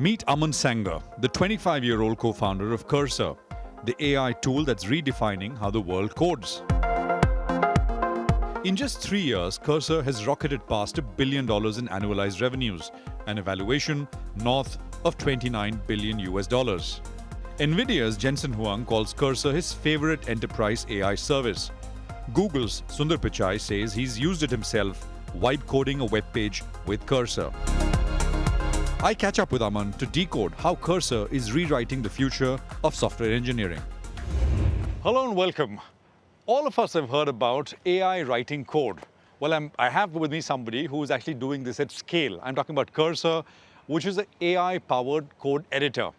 Meet Aman Sanger, the 25-year-old co-founder of Cursor, the AI tool that's redefining how the world codes. In just 3 years, Cursor has rocketed past $1 billion in annualized revenues, an evaluation north of $29 billion US. Nvidia's Jensen Huang calls Cursor his favorite enterprise AI service. Google's Sundar Pichai says he's used it himself, vibe coding a web page with Cursor. I catch up with Aman to decode how Cursor is rewriting the future of software engineering. Hello and welcome. All of us have heard about AI writing code. Well, I have with me somebody who is actually doing this at scale. I'm talking about Cursor, which is an AI-powered code editor.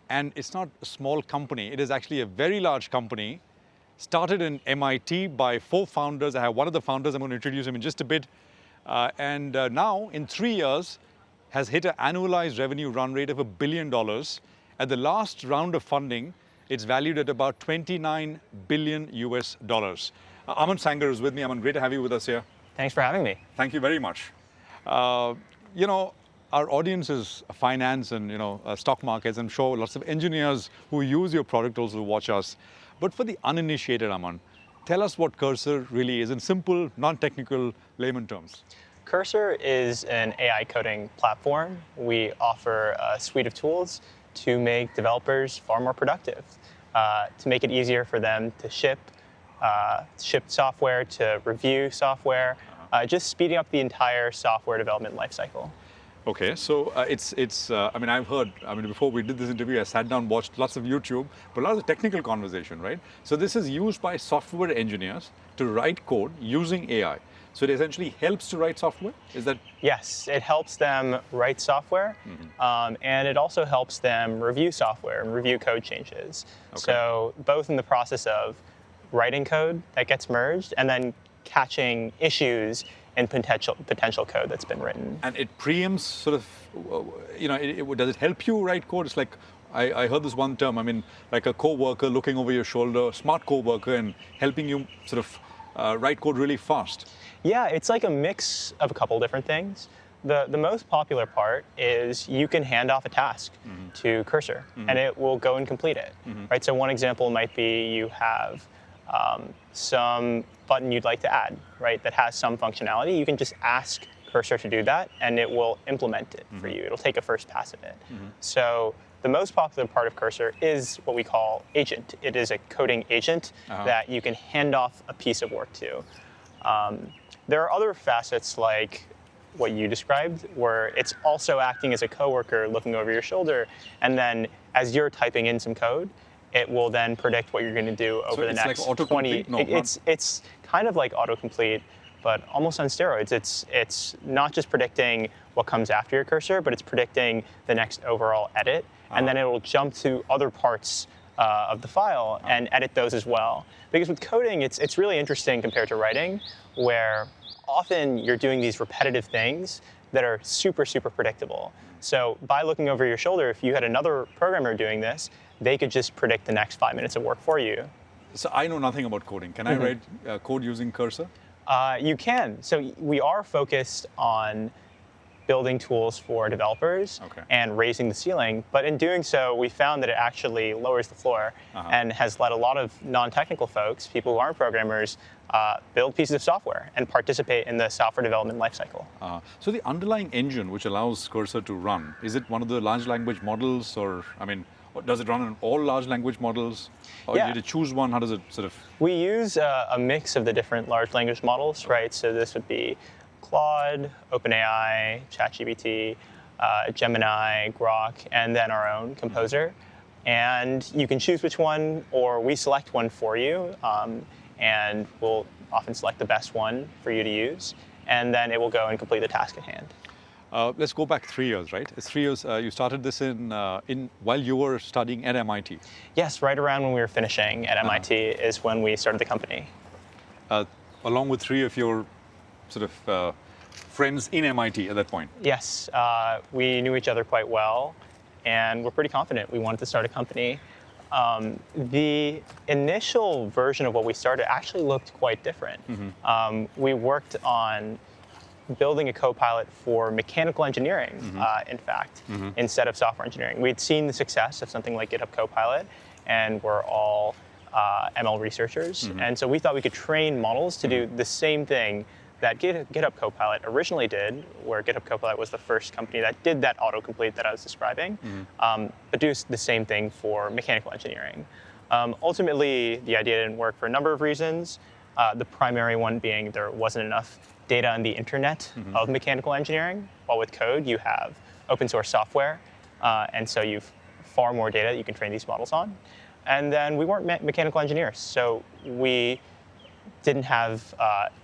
And it's not a small company. It is actually a very large company, started in MIT by 4 founders. I have one of the founders. I'm going to introduce him in just a bit. And now, in 3 years, has hit an annualized revenue run rate of $1 billion. At the last round of funding, it's valued at about $29 billion US. Aman Sanger is with me. Aman, great to have you with us here. Thanks for having me. Thank you very much. Our audience is finance and stock markets. I'm sure lots of engineers who use your product also watch us. But for the uninitiated, Aman, tell us what Cursor really is in simple, non-technical layman terms. Cursor is an AI coding platform. We offer a suite of tools to make developers far more productive, to make it easier for them to ship software, to review software, just speeding up the entire software development lifecycle. Okay, so I've heard, before we did this interview, I sat down, watched lots of YouTube, but a lot of technical conversation, right? So this is used by software engineers to write code using AI. So it essentially helps to write software? Is that? Yes, it helps them write software, and it also helps them review software and review code changes. Okay. So both in the process of writing code that gets merged and then catching issues in potential code that's been written. And it preempts sort of, does it help you write code? It's like, I heard this one term, like a co-worker looking over your shoulder, smart co-worker, and helping you sort of write code really fast. Yeah, it's like a mix of a couple different things. The most popular part is you can hand off a task to Cursor, and it will go and complete it. Right. So one example might be you have some button you'd like to add, right, that has some functionality. You can just ask Cursor to do that, and it will implement it for you. It'll take a first pass at it. So the most popular part of Cursor is what we call agent. It is a coding agent that you can hand off a piece of work to. There are other facets like what you described, where it's also acting as a coworker looking over your shoulder, and then as you're typing in some code, it will then predict what you're going to do over the next like 20. No, it's kind of like autocomplete, but almost on steroids. It's not just predicting what comes after your cursor, but it's predicting the next overall edit, and then it will jump to other parts of the file and edit those as well. Because with coding, it's really interesting compared to writing, where often you're doing these repetitive things that are super, super predictable. So by looking over your shoulder, if you had another programmer doing this, they could just predict the next 5 minutes of work for you. So I know nothing about coding. Can I write code using Cursor? You can. So we are focused on building tools for developers and raising the ceiling. But in doing so, we found that it actually lowers the floor and has let a lot of non-technical folks, people who aren't programmers, build pieces of software and participate in the software development lifecycle. So the underlying engine which allows Cursor to run, is it one of the large language models, or does it run on all large language models? Or did you choose one? How does it sort of? We use a mix of the different large language models, right? So this would be Claude, OpenAI, ChatGPT, Gemini, Grok, and then our own Composer. And you can choose which one, or we select one for you, and we'll often select the best one for you to use, and then it will go and complete the task at hand. Let's go back 3 years, right? It's 3 years. You started this while you were studying at MIT. Yes, right around when we were finishing at MIT is when we started the company. Along with 3 of your sort of friends in MIT at that point. Yes, we knew each other quite well, and we're pretty confident we wanted to start a company. The initial version of what we started actually looked quite different. We worked on building a Copilot for mechanical engineering, in fact, instead of software engineering. We'd seen the success of something like GitHub Copilot, and we're all ML researchers. And so we thought we could train models to do the same thing that GitHub Copilot originally did, where GitHub Copilot was the first company that did that autocomplete that I was describing, but do the same thing for mechanical engineering. Ultimately, the idea didn't work for a number of reasons. The primary one being there wasn't enough data on the internet of mechanical engineering. While with code, you have open source software, and so you've far more data that you can train these models on. And then we weren't mechanical engineers, so we didn't have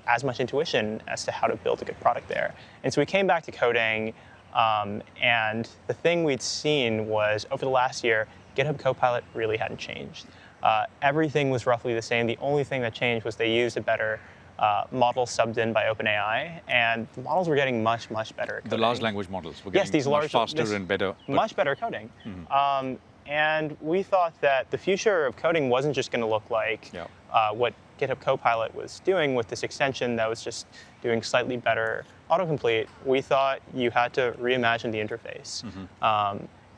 as much intuition as to how to build a good product there. And so we came back to coding, and the thing we'd seen was over the last year, GitHub Copilot really hadn't changed. Everything was roughly the same. The only thing that changed was they used a better model subbed in by OpenAI, and the models were getting much, much better at coding. The large language models were getting much faster and better. Much better coding. And we thought that the future of coding wasn't just going to look like what GitHub Copilot was doing with this extension that was just doing slightly better autocomplete. We thought you had to reimagine the interface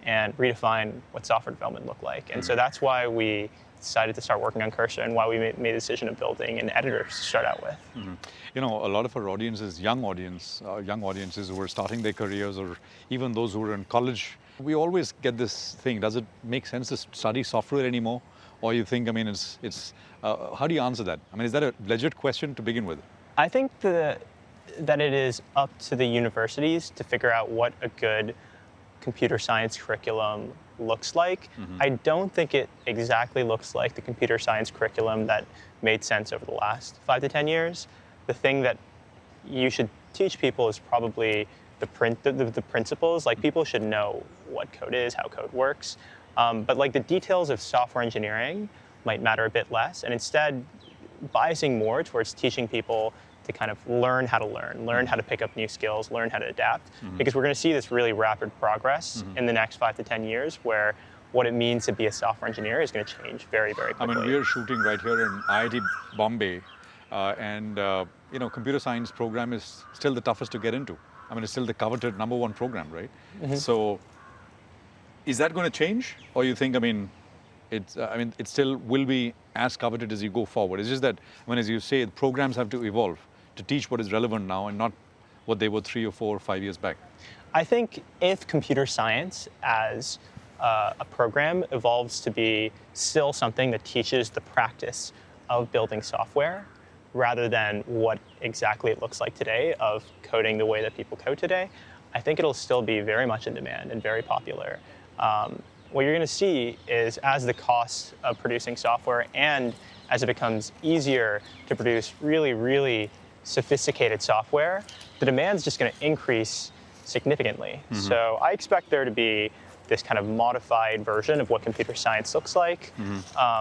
and redefine what software development looked like. And so that's why we decided to start working on Cursor and why we made the decision of building an editor to start out with. You know, a lot of our audience is young audiences who are starting their careers, or even those who are in college. We always get this thing, does it make sense to study software anymore? Or you think, I mean, how do you answer that? I mean, is that a legit question to begin with? I think that it is up to the universities to figure out what a good computer science curriculum looks like. I don't think it exactly looks like the computer science curriculum that made sense over the last 5 to 10 years. The thing that you should teach people is probably the principles. Like, people should know what code is, how code works. But like the details of software engineering might matter a bit less, and instead biasing more towards teaching people to kind of learn how to learn how to pick up new skills, learn how to adapt. Because we're going to see this really rapid progress in the next 5 to 10 years where what it means to be a software engineer is going to change very, very quickly. I mean, we're shooting right here in IIT Bombay, and you know, computer science program is still the toughest to get into. I mean, it's still the coveted #1 program, right? So, is that going to change, or you think, I mean, it still will be as coveted as you go forward? It's just that, I mean, as you say, the programs have to evolve to teach what is relevant now and not what they were 3 or 4 or 5 years back. I think if computer science as a program evolves to be still something that teaches the practice of building software, rather than what exactly it looks like today of coding the way that people code today, I think it'll still be very much in demand and very popular. What you're going to see is, as the cost of producing software and as it becomes easier to produce really, really sophisticated software, the demand's just going to increase significantly. So I expect there to be this kind of modified version of what computer science looks like,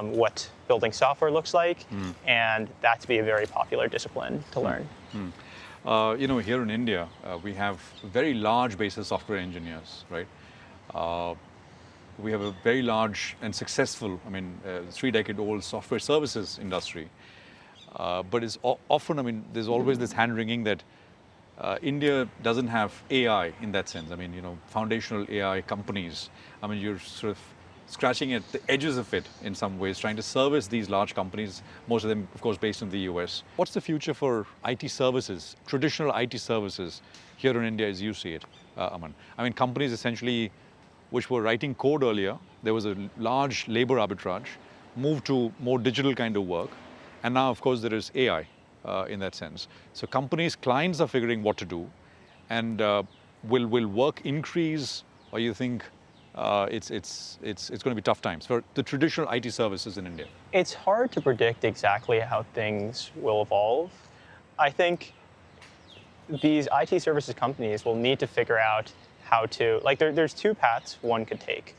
what building software looks like, and that to be a very popular discipline to learn. You know, here in India, we have a very large base of software engineers, right? We have a very large and successful, I mean, 3-decade-old software services industry. But it's often, I mean, there's always this hand-wringing that India doesn't have AI in that sense. I mean, you know, foundational AI companies. I mean, you're sort of scratching at the edges of it in some ways, trying to service these large companies, most of them, of course, based in the US. What's the future for IT services, traditional IT services here in India as you see it, Aman? I mean, companies essentially which were writing code earlier, there was a large labor arbitrage, moved to more digital kind of work, and now, of course, there is AI in that sense. So companies, clients are figuring what to do, and will work increase, or you think it's going to be tough times for the traditional IT services in India? It's hard to predict exactly how things will evolve. I think these IT services companies will need to figure out how to, like, there's 2 paths one could take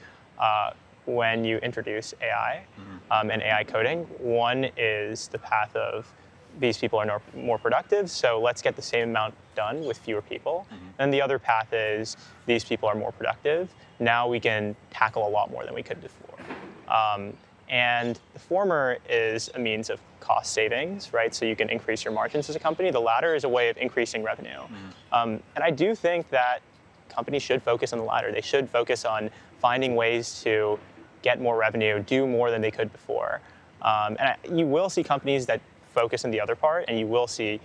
when you introduce AI and AI coding. One is the path of these people are more productive, so let's get the same amount done with fewer people. And the other path is these people are more productive. Now we can tackle a lot more than we could before. And the former is a means of cost savings, right? So you can increase your margins as a company. The latter is a way of increasing revenue. And I do think that companies should focus on the latter. They should focus on finding ways to get more revenue, do more than they could before. You will see companies that focus on the other part, and you will see,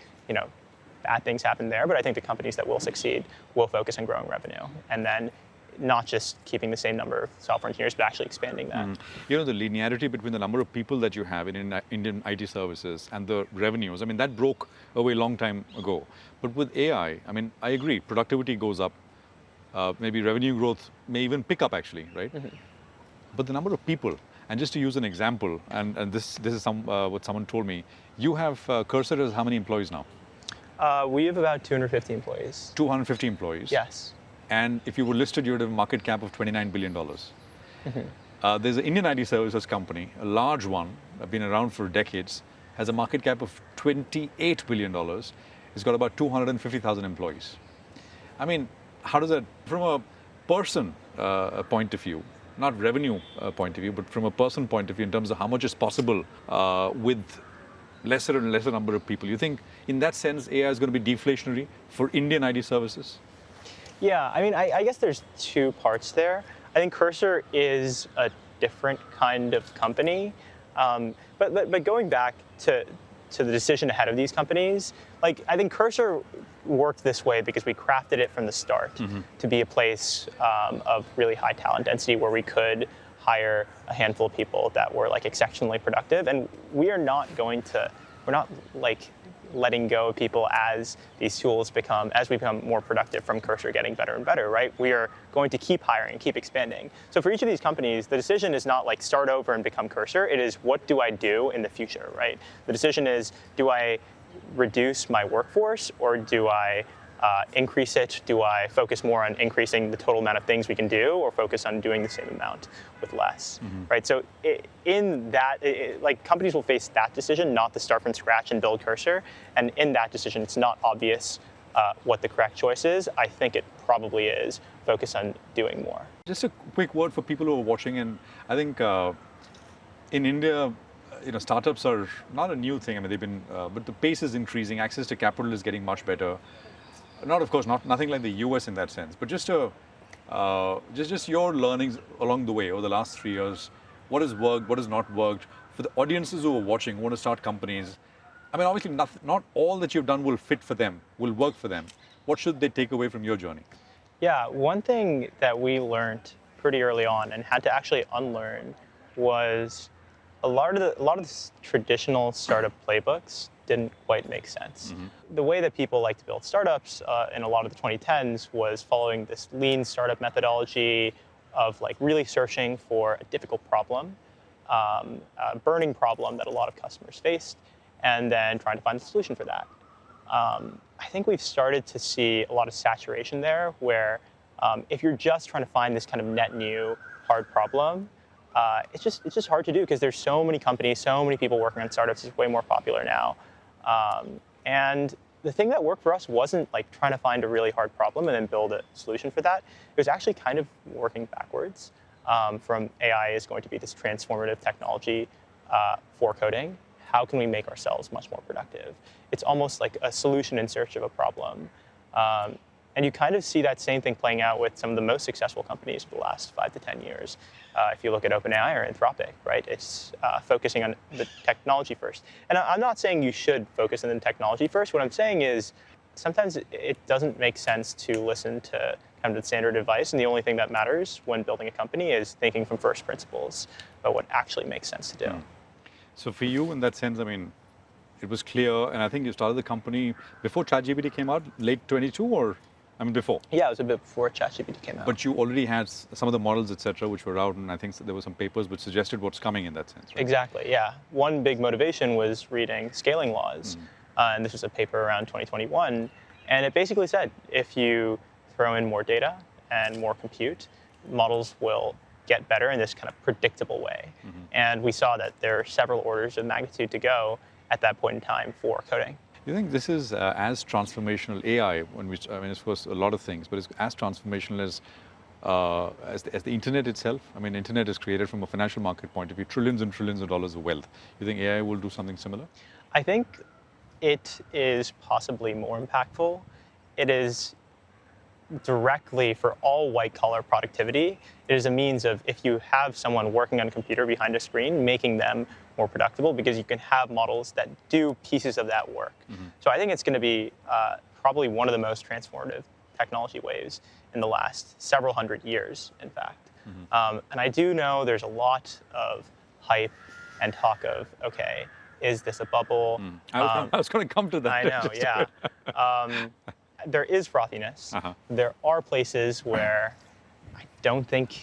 bad things happen there. But I think the companies that will succeed will focus on growing revenue, and then not just keeping the same number of software engineers, but actually expanding that. The linearity between the number of people that you have in Indian IT services and the revenues, that broke away a long time ago. But with AI, I agree, productivity goes up, maybe revenue growth may even pick up actually, right? But the number of people, and just to use an example, and this is what someone told me, you have Cursor has how many employees now? We have about 250 employees. 250 employees? Yes. And if you were listed, you would have a market cap of $29 billion. There's an Indian IT services company, a large one, been around for decades, has a market cap of $28 billion. It's got about 250,000 employees. How does that, from a person point of view, not revenue point of view, but from a person point of view in terms of how much is possible with lesser and lesser number of people, you think in that sense AI is going to be deflationary for Indian IT services? Yeah, I guess there's two parts there. I think Cursor is a different kind of company, but going back to the decision ahead of these companies, I think Cursor worked this way because we crafted it from the start to be a place of really high talent density where we could hire a handful of people that were exceptionally productive, and we're not letting go of people as these tools as we become more productive from Cursor getting better and better, right? We are going to keep hiring and keep expanding. So for each of these companies, the decision is not start over and become Cursor. It is, what do I do in the future, right? The decision is, do I reduce my workforce, or do I increase it? Do I focus more on increasing the total amount of things we can do, or focus on doing the same amount with less, right? So companies will face that decision, not to start from scratch and build Cursor. And in that decision, it's not obvious what the correct choice is. I think it probably is focus on doing more. Just a quick word for people who are watching, and I think in India, startups are not a new thing. They've been, but the pace is increasing. Access to capital is getting much better. Nothing like the US in that sense, but just your learnings along the way over the last 3 years. What has worked? What has not worked? For the audiences who are watching, who want to start companies, obviously not all that you've done will fit for them, will work for them. What should they take away from your journey? Yeah, one thing that we learned pretty early on and had to actually unlearn was a lot of the traditional startup playbooks didn't quite make sense. The way that people like to build startups in a lot of the 2010s was following this lean startup methodology of really searching for a difficult problem, a burning problem that a lot of customers faced, and then trying to find a solution for that. I think we've started to see a lot of saturation there, where if you're just trying to find this kind of net new hard problem, it's just hard to do because there's so many companies, so many people working on startups. It's way more popular now. And the thing that worked for us wasn't trying to find a really hard problem and then build a solution for that. It was actually kind of working backwards from AI is going to be this transformative technology for coding. How can we make ourselves much more productive? It's almost like a solution in search of a problem. And you kind of see that same thing playing out with some of the most successful companies for the last 5 to 10 years. If you look at OpenAI or Anthropic, right? It's focusing on the technology first. And I'm not saying you should focus on the technology first. What I'm saying is sometimes it doesn't make sense to listen to kind of the standard advice. And the only thing that matters when building a company is thinking from first principles about what actually makes sense to do. So for you, in that sense, it was clear, and I think you started the company before ChatGPT came out, late 22, or before? Yeah, it was a bit before ChatGPT came out. But you already had some of the models, etc., which were out, and I think there were some papers which suggested what's coming in that sense, right? Exactly, yeah. One big motivation was reading scaling laws, and this was a paper around 2021, and it basically said if you throw in more data and more compute, models will get better in this kind of predictable way. And we saw that there are several orders of magnitude to go at that point in time for coding. You think this is as transformational AI, of course, a lot of things, but it's as transformational as as the internet itself? I mean, internet is created from a financial market point of view, trillions and trillions of dollars of wealth. You think AI will do something similar? I think it is possibly more impactful. It is directly for all white-collar productivity. It is a means of, if you have someone working on a computer behind a screen, making them more productive, because you can have models that do pieces of that work. So I think it's going to be probably one of the most transformative technology waves in the last several hundred years, in fact. And I do know there's a lot of hype and talk of, okay, is this a bubble? I was going to come to that. I know, yeah. There is frothiness. There are places where I don't think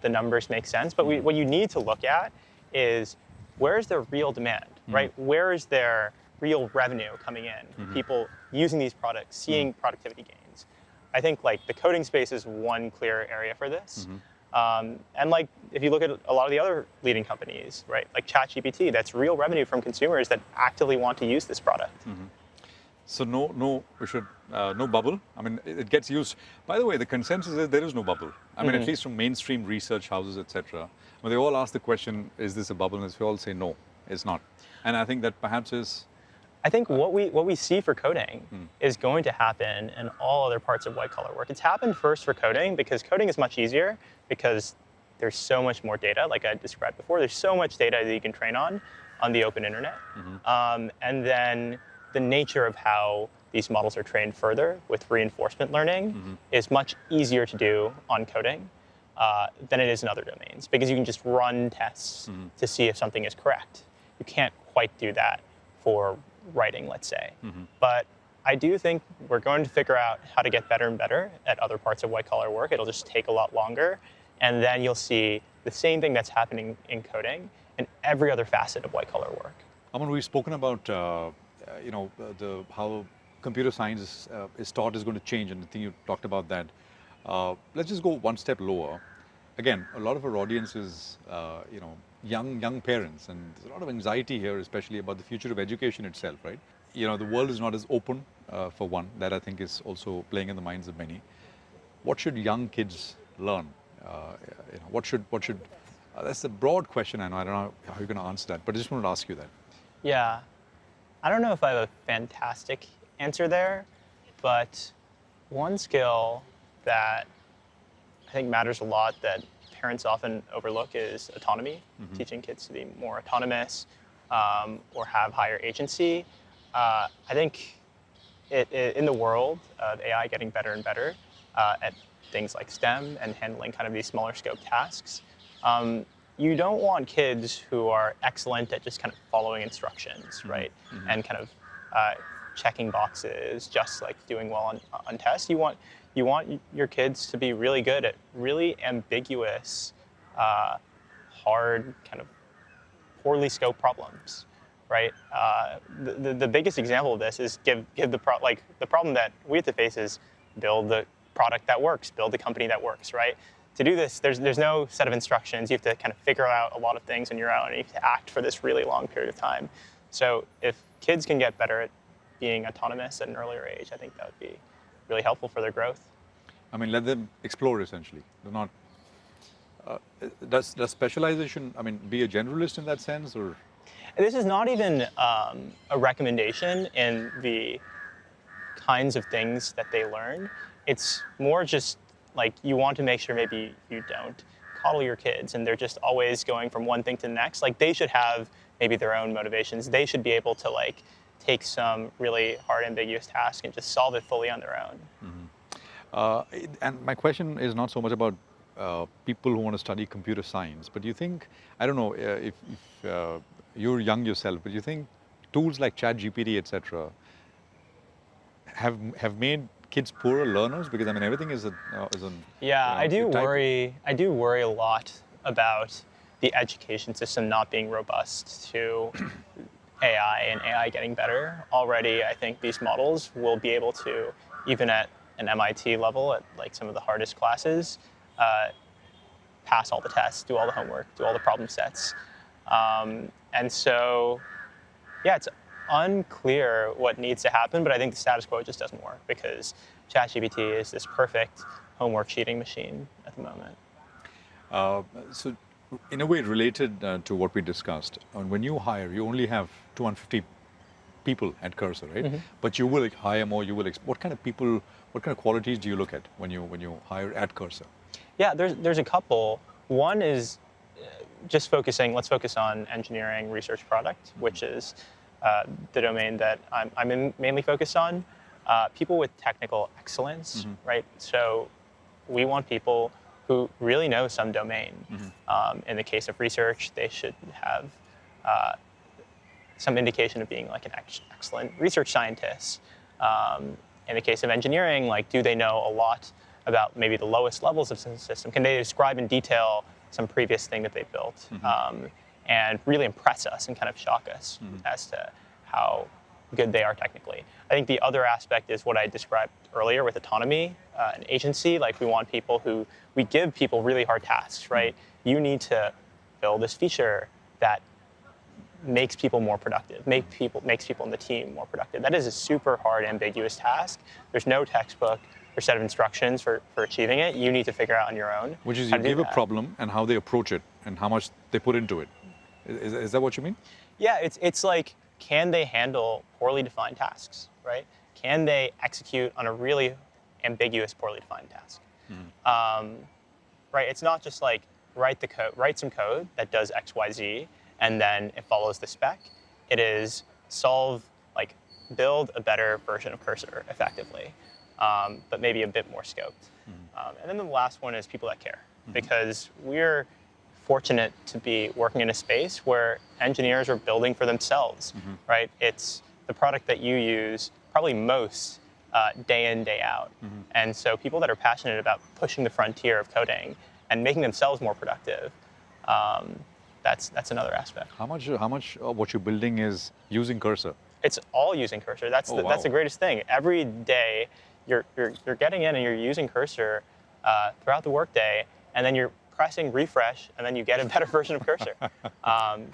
the numbers make sense. But what you need to look at is, where is there real demand, right? Where is there real revenue coming in? People using these products, seeing productivity gains. I think like the coding space is one clear area for this. And like, if you look at a lot of the other leading companies, right, like ChatGPT, that's real revenue from consumers that actively want to use this product. So no bubble. I mean, it gets used. By the way, the consensus is there is no bubble. I mean, at least from mainstream research houses, etc. When they all ask the question, is this a bubble? And we all say no, it's not. And I think that perhaps is. I think what we see for coding is going to happen in all other parts of white-collar work. It's happened first for coding, because coding is much easier, because there's so much more data, like I described before. There's so much data that you can train on the open internet. And then the nature of how these models are trained further with reinforcement learning is much easier to do on coding than it is in other domains, because you can just run tests to see if something is correct. You can't quite do that for writing, let's say. But I do think we're going to figure out how to get better and better at other parts of white-collar work. It'll just take a lot longer. And then you'll see the same thing that's happening in coding in every other facet of white-collar work. Aman, we've spoken about how computer science is taught is going to change, and I think you talked about that. Let's just go one step lower. Again, a lot of our audience is young parents, and there's a lot of anxiety here, especially about the future of education itself, right? The world is not as open, for one. That I think is also playing in the minds of many. What should young kids learn? What should that's a broad question. I don't know how you're going to answer that, but I just wanted to ask you that. Yeah. I don't know if I have a fantastic answer there, but one skill that I think matters a lot that parents often overlook is autonomy, teaching kids to be more autonomous or have higher agency. I think in the world of AI getting better and better at things like STEM and handling kind of these smaller scope tasks, you don't want kids who are excellent at just kind of following instructions, right? And kind of checking boxes, just like doing well on tests. You want your kids to be really good at really ambiguous, hard, kind of poorly scoped problems, right? The biggest example of this is give the problem that we have to face is build the product that works, build the company that works, right? To do this, there's no set of instructions. You have to kind of figure out a lot of things on your own, and you have to act for this really long period of time. So if kids can get better at being autonomous at an earlier age, I think that would be really helpful for their growth. I mean, let them explore, essentially. They're not. Does specialization, I mean, be a generalist in that sense, or? This is not even a recommendation in the kinds of things that they learn. It's more just like you want to make sure maybe you don't coddle your kids and they're just always going from one thing to the next. Like, they should have maybe their own motivations. They should be able to like take some really hard, ambiguous task and just solve it fully on their own. And my question is not so much about people who want to study computer science, but do you think, I don't know if you're young yourself, but do you think tools like ChatGPT, etc., have made kids poorer learners? Because I mean, everything is I do worry a lot about the education system not being robust to AI and AI getting better. Already, I think these models will be able to, even at an MIT level, at like some of the hardest classes, pass all the tests, do all the homework, do all the problem sets. And so, yeah, it's unclear what needs to happen, but I think the status quo just doesn't work because ChatGPT is this perfect home worksheeting machine at the moment. So, in a way related to what we discussed, when you hire, you only have 250 people at Cursor, right? But you will hire more. You will. What kind of people? What kind of qualities do you look at when you hire at Cursor? Yeah, there's a couple. One is just focusing. Let's focus on engineering, research, product, which is the domain that I'm mainly focused on. People with technical excellence, right? So we want people who really know some domain. In the case of research, they should have some indication of being like an excellent research scientist. In the case of engineering, like, do they know a lot about maybe the lowest levels of the system? Can they describe in detail some previous thing that they built and really impress us and kind of shock us as to how good they are technically? I think the other aspect is what I described earlier with autonomy, an agency. Like, we want people who, we give people really hard tasks, right? You need to build this feature that makes people more productive, makes people in the team more productive. That is a super hard, ambiguous task. There's no textbook or set of instructions for achieving it. You need to figure out on your own. Which is, you give a problem and how they approach it and how much they put into it. Is that what you mean? Yeah, it's like, can they handle poorly defined tasks, right? Can they execute on a really ambiguous, poorly defined task? Right, it's not just like write some code that does X, Y, Z, and then it follows the spec. It is build a better version of Cursor effectively, but maybe a bit more scoped. And then the last one is people that care, because we're fortunate to be working in a space where engineers are building for themselves, right? It's the product that you use probably most day in, day out. And so people that are passionate about pushing the frontier of coding and making themselves more productive, that's another aspect. How much of what you're building is using Cursor? It's all using Cursor. That's the greatest thing. Every day you're getting in and you're using Cursor throughout the workday, and then you're pressing refresh, and then you get a better version of Cursor.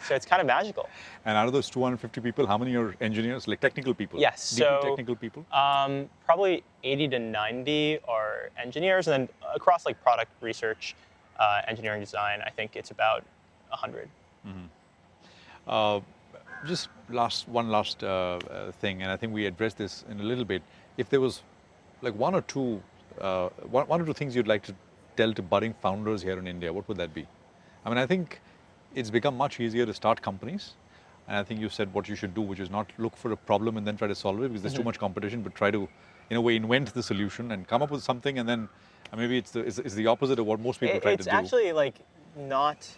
So it's kind of magical. And out of those 250 people, how many are engineers, like technical people? Yes. Deeply so technical people? Probably 80 to 90 are engineers, and then across like product research, engineering design, I think it's about 100. Just one last thing, and I think we addressed this in a little bit. If there was like one or two things you'd like to tell to budding founders here in India, what would that be? I mean, I think it's become much easier to start companies, and I think you said what you should do, which is not look for a problem and then try to solve it, because there's too much competition, but try to, in a way, invent the solution and come up with something, and then maybe it's the opposite of what most people try to do. It's actually like not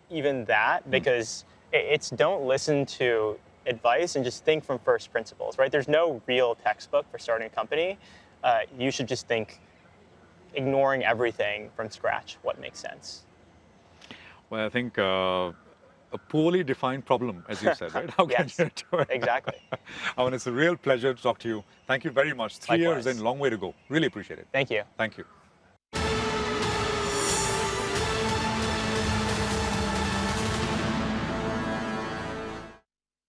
even that, because it's don't listen to advice and just think from first principles, right? There's no real textbook for starting a company. You should just think, ignoring everything from scratch, what makes sense. Well, I think a poorly defined problem, as you said, right? How can you do it? Exactly. Aman, it's a real pleasure to talk to you. Thank you very much. 3 years and long way to go. Really appreciate it. Thank you. Thank you.